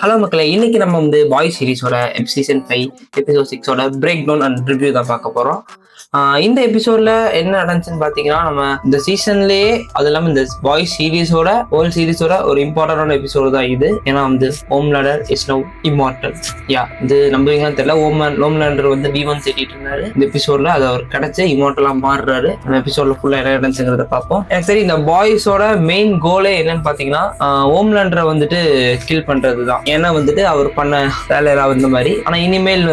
Hello மக்களே, இன்னைக்கு நம்ம பாய் சீரிஸோட சீசன் 5 எபிசோட் 6ஓட பிரேக் டவுன் அண்ட் ரிவ்யூ தான் பார்க்க போறோம். இந்த எபிசோட்ல என்ன நடந்துச்சுன்னு பாத்தீங்கன்னா, நம்ம இந்த சீசன்லயே அது இல்லாம இந்த பாய் சீரிஸோட ஹோல் சீரிஸோட ஒரு இம்பார்ட்டன்டான எபிசோடு தான் இது. ஏன்னா ஹோம்லேண்டர் இஸ் நவ் இம்மார்டல். இது நம்புவீங்கன்னு தெரியல. ஹோம்லேண்டர் V1 தேடிட்டு இருந்தாரு. இந்த எபிசோட்ல அது அவர் கிடைச்சு இம்மார்டலா மாறுறாரு. அந்த எபிசோட்ல ஃபுல்லா என்ன நடந்துச்சுங்கிறத பார்ப்போம். எனக்கு சரி, இந்த பாய்ஸோட மெயின் கோலே என்னன்னு பாத்தீங்கன்னா, ஹோம்லேண்டரை கில் பண்றதுதான். ஏன்னா அவர் பண்ண வேலையில வந்த மாதிரி. ஆனா இனிமேல்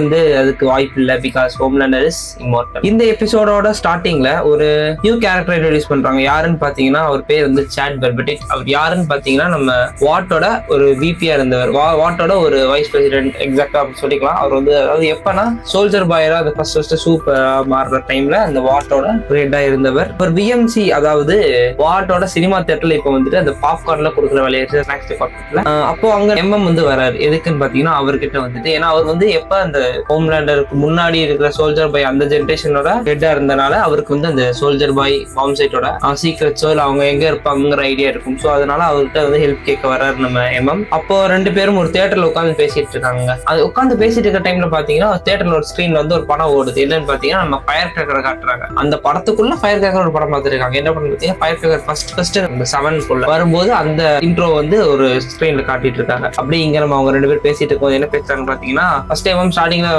அதுக்கு வாய்ப்பு இல்லை. Because Homelander is immortal. இந்த எபிசோடோட ஸ்டார்டிங்ல ஒரு நியூ கேரக்டர் இன்ட்ரோடியூஸ் பண்றாங்க. யாருன்னு பாத்தீங்கன்னா அவர் பேர் சாட் பெர்பெட்டிக். அவர் யாருன்னு பாத்தீங்கன்னா நம்ம வாட்டோட ஒரு விபியா இருந்தவர். வாட்டோட ஒரு வைஸ் பிரசிடென்ட் எக்ஸாக்டா சொல்லிக்கலாம். அவர் அதாவது எப்பனா சோல்ஜர் பாயரா அந்த ஃபர்ஸ்ட் சூப்பர் மாறுற டைம்ல அந்த வாட்டோட ஹெட்டா இருந்தவர். ஒரு பிஎம்சி, அதாவது வாட்டோட சினிமா தியேட்டர்ல இப்ப அந்த பாப்கார்ன்ல கொடுக்குற வேலையை ஸ்நாக்ஸ் டிபார்ட்மெண்ட்ல. அப்போ அங்க வராரு. எதுக்குன்னு பாத்தீங்கன்னா அவர்கிட்ட ஏன்னா அவர் எப்ப அந்த ஹோம்லேண்டருக்கு முன்னாடி இருக்கிற சோல்ஜர் பாய் அந்த ஜென்ரேஷனோட ஹெட்டா இருந்தனால அவருக்கு அந்த சோல்ஜர் பாய் பாம் சைட்டோட சீக்ரெட்ஸோ இல்ல அவங்க எங்க இருப்பாங்கிற ஐடியா இருக்கும். சோ அதனால அவர்கிட்ட ஹெல்ப் கேட்க வர்றாரு நம்ம எம்எம். அப்போ ரெண்டு பேரும் ஒரு தியேட்டர்ல உட்காந்து பேசிட்டு இருக்காங்க. அது உட்காந்து பேசிட்டு இருக்க டைம்ல பாத்தீங்கன்னா தியேட்டர்ல ஒரு ஸ்கிரீன்ல ஒரு படம் ஓடுது. என்னன்னு பாத்தீங்கன்னா நம்ம ஃபயர் கிராக்கரை காட்டுறாங்க. அந்த படத்துக்குள்ள ஃபயர் கிராக்கர் ஒரு படம் பார்த்துருக்காங்க. என்ன பண்ணு பாத்தீங்கன்னா ஃபயர் கிராக்கர் ஃபர்ஸ்ட் அந்த 7 வரும்போது அந்த இன்ட்ரோ ஒரு ஸ்கிரீன்ல காட்டிட்டு இருக்காங்க. அப்படி இங்க நம்ம அவங்க ரெண்டு பேரும் பேசிட்டு இருக்கோம். என்ன பேசுறாங்க பாத்தீங்கன்னா, ஃபர்ஸ்ட் டைம் ஸ்டார்டிங்ல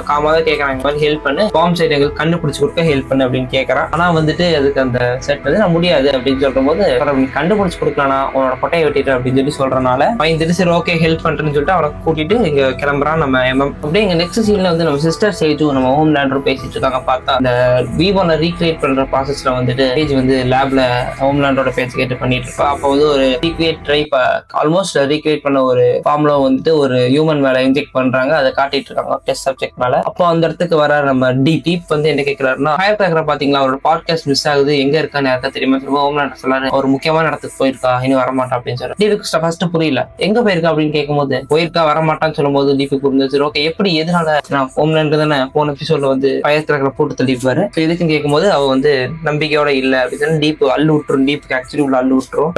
காமாதான் கேட்கறாங்க, ஹெல்ப் பண்ணு, பாம் சைட் எங்களுக்கு கண்டுபிடிச்சு கொடுக்க ஹெல்ப் பண்ணு அப்படின்னு கேட்கறான். ஆனா அதுக்கு அந்த செட் நான் முடியாது அப்படின்னு சொல்ற போது, கண்டுபிடிச்சு கொடுக்கலாம், உன்னோட கொட்டையை வெட்டிட்டு அப்படின்னு சொல்லி சொல்றனால பயந்துட்டு சரி ஓகே ஹெல்ப் பண்றேன்னு சொல்லிட்டு அவரை கூட்டிட்டு இங்க கிளம்புறான் நம்ம எம்எம். அப்படியே இங்க நெக்ஸ்ட் சீன்ல நம்ம சிஸ்டர் சேஜும் நம்ம ஹோம்லேண்டரும் பேசிட்டு இருக்காங்க. பார்த்தா அந்த V1 ரீக்ரியேட் பண்ற ப்ராசஸ்ல சேஜ் லேப்ல ஹோம்லேண்டரோட பேச்சு கேட்டு பண்ணிட்டு இருப்பா. அப்போ ஒரு ரீக்ரியேட் ட்ரை ஆல்மோஸ்ட் ரீக்ரியேட் பண்ண ஒரு ஃபார்ம்ல ஒரு ஹியூமன் மேல இன்ஜெக்ட் பண்றாங்க. அதை காட்டிட்டு இருக்காங்க டெஸ்ட் சப்ஜெக்ட் மேல. அப்போ அந்த இடத்துக்கு வர நம்ம டீப் என்ன கேட்கிறாருன்னா, ஃபயர் கிராக்கரை பாத்தீங்களா, அவரோட பாட்காஸ்ட் மிஸ் ஆகுது, எங்க இருக்கான்னு யாருக்கா தெரியுமா சொல்லுவோம். ஹோம்லேண்டர் சொல்லாரு ஒரு முக்கியமான இடத்துக்கு போயிருக்கா, இனி வரமாட்டா அப்படின்னு சொல்லி. டீப்புக்கு ஃபர்ஸ்ட் புரியல, எங்க போயிருக்கா அப்படின்னு கேட்கும்போது போயிருக்கா வரமாட்டான்னு சொல்லும் போது டீப்புக்கு புரிஞ்சு ஓகே எப்படி எதனால நான் ஹோம்லேண்டர் தானே போன எபிசோட்ல ஃபயர் கிராக்கரை போட்டு தள்ளிப்பாரு. எதுக்குன்னு கேட்கும்போது அவ நம்பிக்கையோட இல்ல அப்படின்னு டீப் அள்ளு விட்டுரும். டீப்புக்கு ஆக்சுவலி உள்ள அள்ளு விட்டுரும்.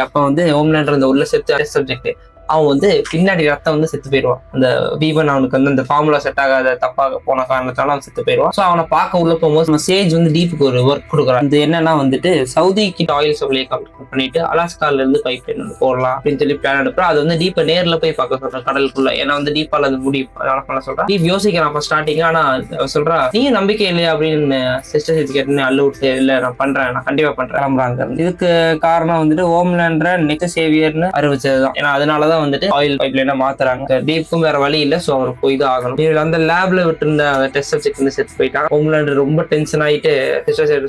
அப்ப ஹோம்லேண்டர் உள்ள செத்து சப்ஜெக்ட் அவன் பின்னாடி ரத்தம் செத்து போயிடுவான். அந்த V1 அவனுக்கு அந்த ஃபார்முலா செட் ஆகாத தப்பாக போன காரணத்தால அவன் செத்து போயிடுவான். ஸோ அவனை பார்க்க உள்ள போகும்போது நம்ம சேஜ் டீப்புக்கு ஒரு ஒர்க் கொடுக்குறான். அது என்னன்னா சவுதி கிட்ட ஆயில் சப்ளை பண்ணிட்டு அலாஸ்கால இருந்து பைப் லைன் போடலாம் அப்படின்னு சொல்லி பிளான் எடுப்பா. அது டீப்பை நேர்ல போய் பார்க்க சொல்றான் கடலுக்குள்ள. ஏன்னா டீப்பால அது முடியும். அதனால பண்ண சொல்றான். டீப் யோசிக்கிறான் ஸ்டார்டிங். ஆனா சொல்றா நீயும் நம்பிக்கை இல்லையா அப்படின்னு சிஸ்டர் சேஜ் கேட்டு அள்ளு விட்டு இல்ல நான் பண்றேன், நான் கண்டிப்பா பண்றேன். இதுக்கு காரணம் ஹோம்லேண்டர் நெக்ஸ்ட் சேவியர்னு அறிவிச்சதுதான். ஏன்னா அதனாலதான் ஆயில் பைப் லைனா மாத்துறாங்க. டீப்புக்கும் வேற வழி இல்ல. சோ அவர் போய் தான் ஆகணும். அந்த லேப்ல விட்டு இருந்த டெஸ்ட் சப்ஜெக்ட் செத்து போயிட்டான். ஹோம்லேண்டர் ரொம்ப டென்ஷன் ஆயிட்டு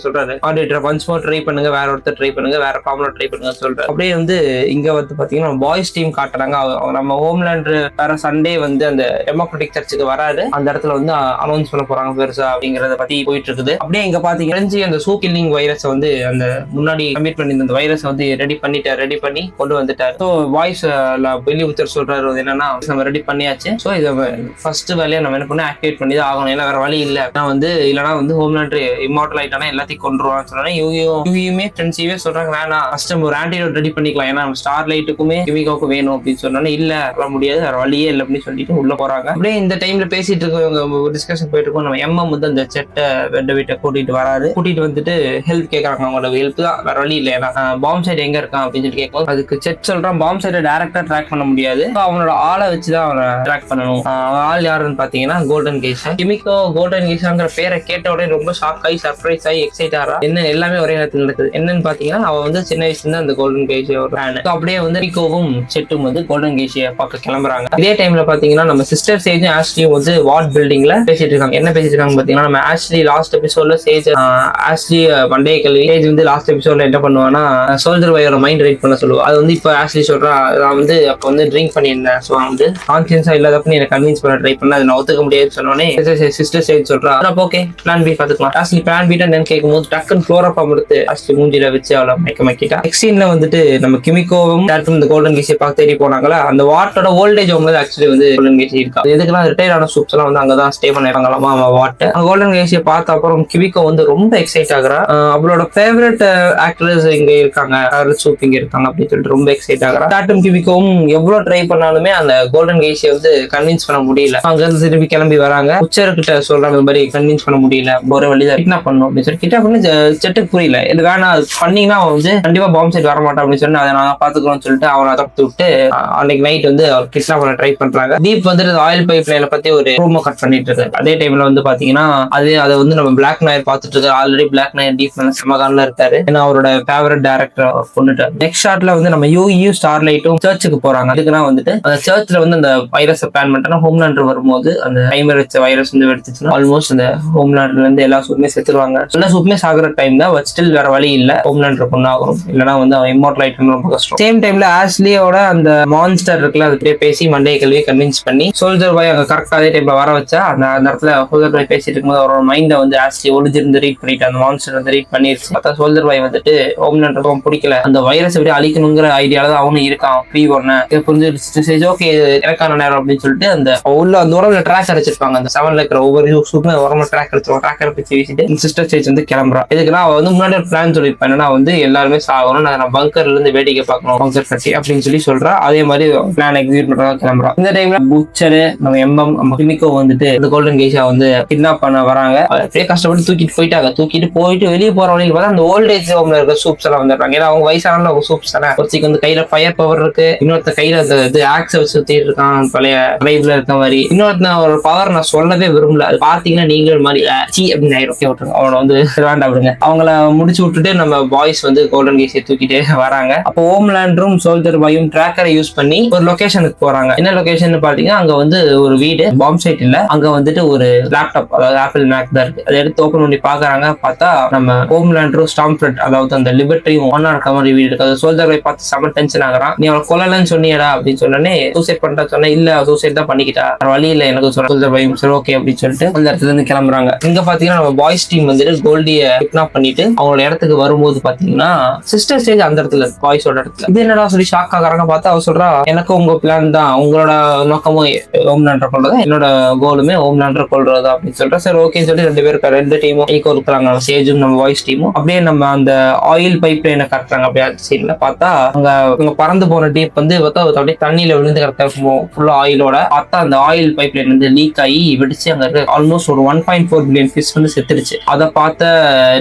சொல்றாரு, ஆடிட்டர் ஒன்ஸ் மோர் ட்ரை பண்ணுங்க, வேற ஒருத்தர் ட்ரை பண்ணுங்க, வேற ஃபார்முலா ட்ரை பண்ணுங்க சொல்றாரு. அப்படியே இங்க பாத்தீங்கன்னா பாய்ஸ் டீம் காட்டுறாங்க. நம்ம ஹோம்லேண்டர் வேற சண்டே அந்த டெமோக்ராட்டிக் சர்ச்சுக்கு வராது. அந்த இடத்துல அனௌன்ஸ் பண்ண போறாங்க பெருசா அப்படிங்கறத பத்தி போயிட்டு இருக்குது. அப்படியே இங்க பாத்தீங்கன்னா அந்த சூ கில்லிங் வைரஸ் அந்த முன்னாடி கமிட் பண்ணி இந்த வைரஸ் ரெடி பண்ணி கொண்டு வந்துட்டாரு. ஸோ வாய்ஸ் வெளியூத்தர் சொல்றாரு என்னன்னா நம்ம ரெடி பண்ணியாச்சு. சோ இதை ஃபர்ஸ்ட் வேலையை நம்ம என்ன பண்ண ஆக்டிவேட் பண்ணி தான் ஆகணும். ஏன்னா வேற வழி இல்ல. நான் இல்லனா ஹோம்லேண்டர் இம்மார்டல் ஆயிட்டானா எல்லாத்தையும் கொண்டுருவான்னு சொன்னா யூயுமே ஃப்ரெண்ட்ஸிவே சொல்றாங்க வேணாம் ஃபர்ஸ்ட் ஒரு ஆன்டிடோட் ரெடி பண்ணிக்கலாம். ஏன்னா ஸ்டார் லைட்டுக்குமே கிமிகோக்கு வேணும் அப்படின்னு சொன்னா இல்ல வர முடியாது, வேற வழியே இல்லை அப்படின்னு சொல்லிட்டு உள்ள போறாங்க. அப்படியே இந்த டைம்ல பேசிட்டு இருக்கவங்க டிஸ்கஷன் போயிட்டு இருக்கோம். நம்ம எம்எம் அந்த செட்டை வீட்டை கூட்டிட்டு வராரு. கூட்டிட்டு ஹெல்ப் கேட்கறாங்க. அவங்களோட ஹெல்ப் தான், வேற வழி இல்லை. ஏன்னா பாம் சைட் எங்க இருக்கான் அப்படின்னு சொல்லி கேட்கும். அதுக்கு செட் சொல்றான் பாம் சைட்டை டைரக்டா ட்ராக் பண்ண முடியாது, அவனோட ஆளை வச்சுதான் அவனை ட்ராக் பண்ணணும். ஆள் யாருன்னு பாத்தீங்கன்னா கோல்டன் கேஷா. கிமிகோ கோல்டன் கேஷாங்கிற பேரை கேட்ட உடனே ரொம்ப ஷாக் ஆகி சர்ப்ரைஸ் ஆகி எக்ஸைட் ஆறா. என்ன எல்லாமே ஒரே நேரத்தில் நடக்குது. என்னன்னு பாத்தீங்கன்னா அவ சின்ன வயசுல இருந்து அந்த கோல்டன் கேஷிய ஒரு ஃபேன். அப்படியே கிமிகோவும் செட்டும் கோல்டன் கேஷிய பார்க்க கிளம்புறாங்க. இதே டைம்ல பாத்தீங்கன்னா நம்ம சிஸ்டர் சேஜும் ஆஷ்லியும் வார்ட் பில்டிங்ல பேசிட்டு இருக்காங்க. என்ன பேசிட்டு இருக்காங்க பாத்தீங்கன்னா, நம்ம ஆஷ்லி லாஸ்ட் எபிசோட்ல சேஜ் ஆஷ்லி மண்டே கல்வி சேஜ் லாஸ்ட் எபிசோட்ல என்ன பண்ணுவான்னா சோல்ஜர் பாயோட மைண்ட் ரைட் பண்ண சொல்லுவா. அது இப்ப ஆஷ்லி சொல்றா நான் அப்ப ட்ரிங்க் பண்ணியிருந்தேன். ஸோ கான்சியன்ஸா இல்லாதப்ப நீ கன்வின்ஸ் பண்ண ட்ரை பண்ண அதை நான் ஒத்துக்க முடியாதுன்னு சொன்னோன்னே சிஸ்டர் சேஜ் சொல்றா ஓகே பிளான் பி பாத்துக்கலாம். ஆக்சுவலி பிளான் பி தான் கேட்கும் போது டக்குன்னு குளோரோஃபார்ம் எடுத்து ஆக்சுவலி மூஞ்சில வச்சு அவளை மக்கிட்டா. நெக்ஸ்ட் சீன்ல நம்ம கிமிகோவும் இந்த கோல்டன் கேஷியை பார்த்து தேடி போனாங்களா. அந்த வாட்டோட ஓல்டேஜ் அவங்க ஆக்சுவலி கோல்டன் கேஷி இருக்கா. எதுக்கெல்லாம் ரிட்டையர் ஆன சூப்ஸ் எல்லாம் அங்கதான் ஸ்டே பண்ணிருக்காங்களாமா வாட்டை. கோல்டன் கேஷியை பார்த்த அப்புறம் கிமிகோ ரொம்ப எக்ஸைட் ஆகுறா. அவளோட ஃபேவரட் ஆக்டர்ஸ் இங்க இருக்காங்க, சூப் இங்க இருக்காங்க அப்படின்னு சொல்லிட்டு ரொம்ப எக்ஸைட் ஆகுறா. டாட்டும் கிமிகோவும் இவங்க எவ்வளவு ட்ரை பண்ணாலுமே அந்த கோல்டன் கேஷியை வந்து கன்வின்ஸ் பண்ண முடியல. அங்க இருந்து திருப்பி கிளம்பி வராங்க. உச்சர் கிட்ட சொல்றாங்க இந்த மாதிரி கன்வின்ஸ் பண்ண முடியல, ஒரு வழிதான் கிட்னாப் பண்ணும் அப்படின்னு சொல்லி கிட்னாப் பண்ணி செட்டுக்கு புரியல, இது வேணா பண்ணீங்கன்னா அவன் வந்து கண்டிப்பா பாம்பு சைட் வர மாட்டான் அப்படின்னு சொல்லி அதை நாங்க பாத்துக்கிறோம்னு சொல்லிட்டு அவனை தடுத்து விட்டு அன்னைக்கு நைட் வந்து அவர் கிட்னாப் பண்ண ட்ரை பண்றாங்க. தீப் வந்துட்டு ஆயில் பைப் லைனை பத்தி ஒரு ப்ரோமோ கட் பண்ணிட்டு இருக்கு. அதே டைம்ல வந்து பாத்தீங்கன்னா அதை வந்து நம்ம பிளாக் நாயர் பாத்துட்டு இருக்காரு. ஆல்ரெடி பிளாக் நாயர் டீப் சமகான்ல இருக்காரு, ஏன்னா அவரோட ஃபேவரட் டைரக்டர் கொண்டுட்டாரு. நெக்ஸ்ட் ஷாட்ல வந்து நம்ம யூஇயும் ஸ்டார்லைட்டும் சர்ச்சுக்கு போறாங்க. அதுக்குன்னா வந்துட்டு அந்த சர்ச்ல வந்து அந்த வைரஸ் பிளான் பண்ணிட்டா ஹோம்லேண்டர் வரும்போது அந்த டைமர் வச்ச வைரஸ் வந்து எடுத்துச்சுன்னா ஆல்மோஸ்ட் அந்த ஹோம்லேண்டர்ல இருந்து எல்லா சூப்புமே செத்துருவாங்க. எல்லா சூப்புமே சாகுற டைம் தான், பட் ஸ்டில் வேற வழி இல்ல, ஹோம்லேண்டர் கொண்டாகணும், இல்லைன்னா வந்து அவன் இம்மோர்டல் ஆயிட்டு ரொம்ப கஷ்டம். சேம் டைம்ல ஆஷ்லியோட அந்த மான்ஸ்டர் இருக்குல்ல, அது பேசி மண்டே கல்வியை கன்வின்ஸ் பண்ணி சோல்ஜர் பாய் அங்க கரெக்டா அதே டைம்ல வர வச்சா அந்த இடத்துல சோல்ஜர் பாய் பேசிட்டு இருக்கும்போது அவரோட மைண்டை வந்து ஆஷ்லி ஒளிஞ்சிருந்து ரீட் பண்ணிட்டு அந்த மான்ஸ்டர் வந்து ரீட் பண்ணிருச்சு. பார்த்தா சோல்ஜர் பாய் வந்துட்டு ஹோம்லேண்டர் பிடிக்கல, அந்த வைரஸ் எப்படி அழிக்கணுங்கிற ஐடியால தான் அவனும் இருக்கான். ஃப்ரீ ஒன்னு புரிஞ்சிருச்சு, ஓகே எனக்கான நேரம் அப்படின்னு சொல்லிட்டு அந்த உள்ள அந்த உரம்ல ட்ராக் அடிச்சிருப்பாங்க. அந்த 7ல இருக்கிற ஒவ்வொரு சூப்புமே உரம்ல ட்ராக் அடிச்சிருவாங்க. ட்ராக் அடிச்சு வீசிட்டு சிஸ்டர் ஸ்டேஜ் வந்து கிளம்புறான். இதுக்குன்னா அவ வந்து முன்னாடி ஒரு பிளான் சொல்லியிருப்பேன், என்னன்னா வந்து எல்லாருமே சாகணும், நான் பங்கர்ல இருந்து வேடிக்கை பார்க்கணும், பங்கர் கட்டி அப்படின்னு சொல்றா. அதே மாதிரி பிளான் எக்ஸிக்யூட் பண்றதா கிளம்புறான். இந்த டைம்ல புச்சரு நம்ம எம்எம் நம்ம கிமிக்கோ வந்துட்டு இந்த கோல்டன் கேஷா வந்து கிட்னாப் பண்ண வராங்க. அப்படியே கஷ்டப்பட்டு தூக்கிட்டு போயிட்டாங்க. தூக்கிட்டு போயிட்டு வெளியே போற வழியில் பார்த்தா அந்த ஓல்டேஜ் ஹோம்ல இருக்க சூப்ஸ் எல்லாம் வந்துடுறாங்க. ஏன்னா அவங்க வயசான சூப்ஸ் தானே, ஒருத்திக்கு வந்து கையில ஃபயர் பவர் இருக்கு, இன்னொருத்த கையில அந்த ஆக்ஸ் வச்சு சுத்திட்டு இருக்கான் பழைய லைவ்ல இருக்க மாதிரி. இன்னொருத்த ஒரு பவர் நான் சொல்லவே விரும்பல, அது பாத்தீங்கன்னா நீங்கள் மாதிரி சி அப்படின்னு விட்டுருங்க, அவனை வந்து வேண்டாம் விடுங்க. அவங்கள முடிச்சு விட்டுட்டு நம்ம பாய்ஸ் வந்து கோல்டன் கேஷை தூக்கிட்டு வராங்க. அப்போ ஹோம்லேண்டரும் சோல்ஜர் பாயும் ட்ராக்கரை யூஸ் பண்ணி ஒரு லொகேஷனுக்கு போறாங்க. என்ன லொகேஷன் பாத்தீங்கன்னா அங்க வந்து ஒரு வீடு, பாம்பு சைட் இல்ல, அங்க வந்துட்டு ஒரு லேப்டாப், அதாவது ஆப்பிள் மேக் தான் இருக்கு. அதை எடுத்து ஓபன் பண்ணி பாக்குறாங்க. பார்த்தா நம்ம ஹோம்லேண்டரும் ஸ்டாம்ஃப்ரெட், அதாவது அந்த லிபர்ட்டியும் ஒன்னா இருக்க மாதிரி வீடு இருக்கு. அது சோல்ஜர் பாய் பார்த்து செம டென்ஷன் ஆகுறான். நீ அவளை கொல்லலன்னு சொன்னியடா அப்படின்னு சொன்னே, சூசைட் பண்ணிட்டா சொன்ன, இல்ல சூசைட் தான் பண்ணிக்கிட்டா, வழி இல்ல எனக்கு சோல்ஜர் பாயும் சரி ஓகே அப்படின்னு சொல்லிட்டு அந்த இடத்துல இருந்து கிளம்புறாங்க. இங்க பாத்தீங்கன்னா நம்ம பாய்ஸ் டீம் வந்துட்டு கோல்டிய கிட்னாப் பண்ணிட்டு அவங்களோட இடத்துக்கு வரும்போது பாத்தீங்கன்னா சிஸ்டர் ஸ்டேஜ் அந்த இடத்துல பாய்ஸோட இடத்துல இது என்னடா சொல்லி ஷாக் ஆகுறாங்க. பார்த்தா அவ சொல்றா, எனக்கு உங்க பிளான் தான், உங்களோட நோக்கமும் ஹோம்லேண்டர் கொள்றதா, என்னோட கோலுமே ஹோம்லேண்டர் கொள்றதா அப்படின்னு சொல்றேன். சரி ஓகேன்னு சொல்லி ரெண்டு டீமும் ஈக்கோ இருக்கிறாங்க, சேஜும் நம்ம பாய்ஸ் டீமும். அப்படியே நம்ம அந்த ஆயில் பைப் லைனை கட்டுறாங்க. அப்படியே சீன்ல பார்த்தா அங்க பறந்து போன டீப் வந்து அப்படியே தண்ணியில விழுந்து கரெக்டா ஃபுல்லா ஆயிலோட. பார்த்தா அந்த ஆயில் பைப் லைன் வந்து லீக் ஆகி வெடிச்சு அங்க இருக்க ஆல்மோஸ்ட் ஒரு 1.4 பில்லியன் ஃபிஷ் வந்து செத்துருச்சு. அதை பார்த்த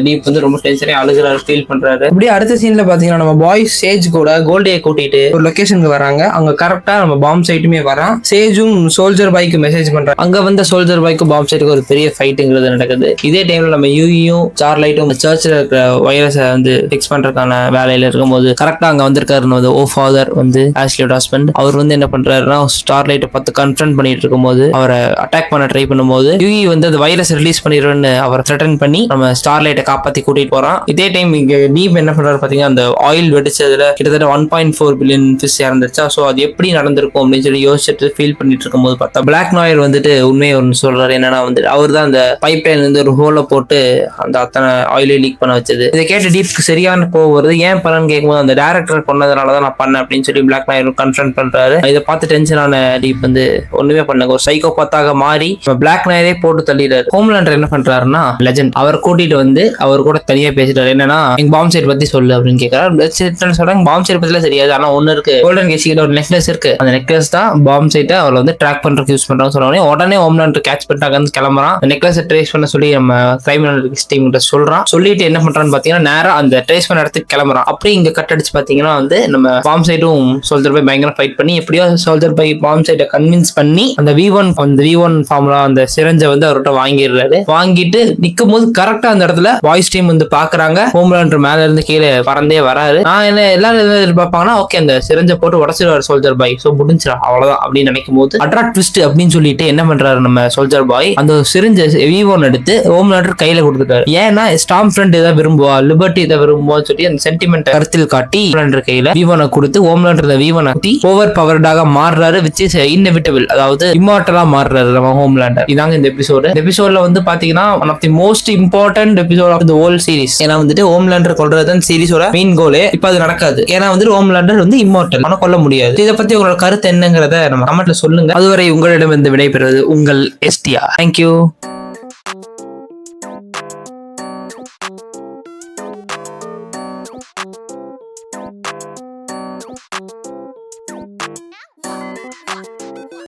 டீப் வந்து ரொம்ப டென்ஷனே அழுகுறாரு, ஃபீல் பண்றாரு. அப்படியே அடுத்த சீன்ல பாத்தீங்கன்னா நம்ம பாய்ஸ் சேஜ் கூட கோல்டியை கூட்டிட்டு ஒரு லொகேஷனுக்கு வராங்க. அங்க கரெக்டா நம்ம பாம்பு சைட்டுமே வரான். சேஜும் சோல்ஜர் பாய்க்கு மெசேஜ் பண்றாங்க. அங்க வந்து சோல்ஜர் பாய்க்கு பாம்பு சைட்டுக்கு ஒரு பெரிய ஃபைட்டுங்கிறது நடக்குது. இதே டைம்ல நம்ம யூஇயும் ஸ்டார்லைட்டும் சர்ச்ல இருக்கிற வைரஸை வந்து ஃபிக்ஸ் பண்றதுக்கான வேலையில இருக்கும்போது கரெக்டா அங்க வந்திருக்காருன்னு ஓ ஃபாதர் வந்து ஆஷ்லியோட ஹஸ்பண்ட், அவர் வந்து என்ன பண்றாருன்னா ஸ்டார்லைட்டை பார்த்து கன்ஃபரன்ட் பண்ணிட்டு இருக்கும்போது அவரை அட்டாக் பண்ண ட்ரை பண்ணும்போது யூஇ வந்து அந்த வைரஸ் ரிலீஸ் பண்ணிடுவேன்னு அவரை த்ரெட்டன் பண்ணி நம்ம ஸ்டார்லைட்டை காப்பாத்தி கூட்டிட்டு போறான். இதே டைம் இங்க டீப் என்ன பண்றாரு பாத்தீங்கன்னா, அந்த ஆயில் வெடிச்சதுல கிட்டத்தட்ட 1.4 பில்லியன் ஃபிஷ் இறந்துருச்சா, சோ அது எப்படி நடந்திருக்கும் அப்படின்னு சொல்லி யோசிச்சுட்டு ஃபீல் பண்ணிட்டு இருக்கும்போது பார்த்தா பிளாக் நாயர் வந்துட்டு உண்மையை ஒன்று சொல்றாரு. என்னன்னா வந்து அவர் தான் அந்த பைப் லைன்ல இருந்து ஒரு ஹோலை போட்டு அந்த அத்தனை ஆயிலை லீக் பண்ண வச்சது. இதை கேட்டு டீப்க்கு சரியான கோவம் வருது. ஏன் பண்ணன்னு கேட்கும்போது அந்த டைரக்டர் கொண்டதுனாலதான் நான் பண்ணேன் அப்படின்னு சொல்லி பிளாக் நாயர் கன்ஃபரன்ட் பண்றாரு. இதை பார்த்து டென்ஷனான டீப் வந்து ஒண்ணுமே பண்ண ஒரு சைக்கோபாத்தாக மாறி பிளாக் நாயரே போட்டு தள்ளிடுறாரு. ஹோம்லேண்டர் என்ன பண்றாருன்னா லெஜண்ட் அவர் கூட்டிட்டு வந்து அவர் கூட தனியா பேசிட்டாரு. என்னன்னா எங்க பாம்பு சைட் பத்தி சொல்லு அப்படின்னு கேட்கறாரு. சொல்றாங்க பாம்பு சைட் பத்தில தெரியாது, ஆனா ஒண்ணு இருக்கு, கோல்டன் கேஷில ஒரு நெக்லஸ் இருக்கு, அந்த நெக்லஸ் தான் பாம்பு சைட்டை அவளை வந்து ட்ராக் பண்றதுக்கு யூஸ் பண்றாங்க சொன்ன உடனே ஹோம்லேண்டர் கேட்ச் பண்ணிட்டாங்கன்னு கிளம்புறான். நெக்லஸ் ட்ரேஸ் பண்ண சொல்லி நம்ம கிரைம் அனாலிட்டிக்ஸ் டீம் கிட்ட சொல்றான். சொல்லிட்டு என்ன பண்றான்னு பாத்தீங்கன்னா நேரா அந்த ட்ரேஸ் பண்ண இடத்துக்கு கிளம்புறான். அப்படி இங்க கட் அடிச்சு பாத்தீங்கன்னா வந்து நம்ம பாம்பு சைட்டும் சோல்ஜர் பாய் பயங்கர ஃபைட் பண்ணி எப்படியோ சோல்ஜர் பாய் பாம்பு சைட்டை கன்வின்ஸ் பண்ணி அந்த V1 ஃபார்முலா அந்த சிரஞ்சை வந்து அவர்கிட்ட வாங்கிடுறாரு. வாங்கிட்டு நிக்கும் போது கரெக்டா அந்த இடத்துல பாய்ஸ் டீம் வந்து பாக்குறாங்க. ஹோம்லேண்டர் மேல இருந்து கீழே பறந்தே வராரு. நான் என்ன எல்லாரும் எதிர்பார்ப்பாங்கன்னா ஓகே அந்த சிரஞ்சை போட்டு உடச்சிருவாரு சோல்ஜர் பாய், சோ முடிஞ்சிடும் அவ்வளவுதான் அப்படின்னு நினைக்கும் போது அட்ராக்ட் ட்விஸ்ட் அப்படின்னு சொல்லிட்டு என்ன பண்றாரு நம்ம சோல்ஜர் பாய் அந்த சிரஞ்சை V1 எடுத்து ஹோம்லேண்டர் கையில கொடுத்துட்டாரு. ஏன்னா ஸ்டாம் ஃப்ரெண்ட் இதை விரும்புவா, லிபர்ட்டி இதை விரும்புவான்னு சொல்லி அந்த சென்டிமெண்ட் கருத்தில் காட்டி ஹோம்லேண்டர் கையில V1 கொடுத்து ஹோம்லேண்டர் V1 ஆட்டி ஓவர் பவர்டாக மாறுறாரு, விச் இஸ் இன்னெவிட்டபிள், அதாவது இம்மார்டலா மாறுறாரு நம்ம ஹோம்லேண்டர். இதாங்க இந்த எபிசோடு. இந்த எபிசோட்ல வந்து பாத்தீங்கன்னா one of the most important episode of the whole series. ஏன்னா வந்துட்டு ஹோம்லேண்டர் கொல்றது சீரிஸோட மெயின் கோலே. இப்ப அது நடக்காது. ஏன்னா வந்துட்டு ஹோம்லேண்டர் வந்து இம்மார்டல், ஆனா கொல்ல முடியாது. இதை பத்தி உங்களோட கருத்து என்னங்கிறத நம்ம கமெண்ட்ல சொல்லுங்க. அதுவரை உங்களிடம் இருந்து விடைபெறுவது உங்கள் STR. தேங்க்யூ.